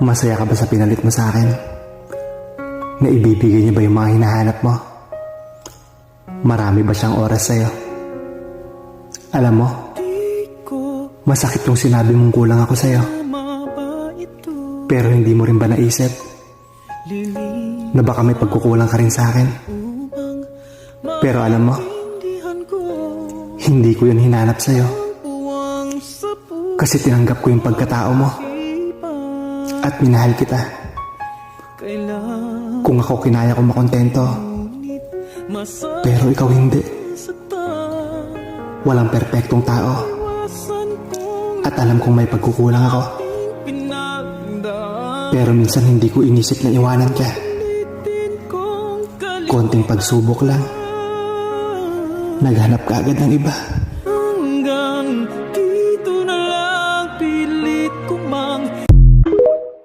Masaya ka ba sa pinalit mo sa akin? Naibibigay niya ba yung mga hinahanap mo? Marami ba siyang oras sa'yo? Alam mo, masakit yung sinabi mong kulang ako sa'yo. Pero hindi mo rin ba naisip na baka may pagkukulang ka rin sa akin? Pero alam mo, hindi ko yun hinanap sa'yo. Kasi tinanggap ko yung pagkatao mo at minahal kita. Kung ako kinaya ko makontento, pero ikaw hindi. Walang perpektong tao. At alam kong may pagkukulang ako. Pero minsan hindi ko inisip na iwanan ka. Konting pagsubok lang, naghanap ka agad ng iba.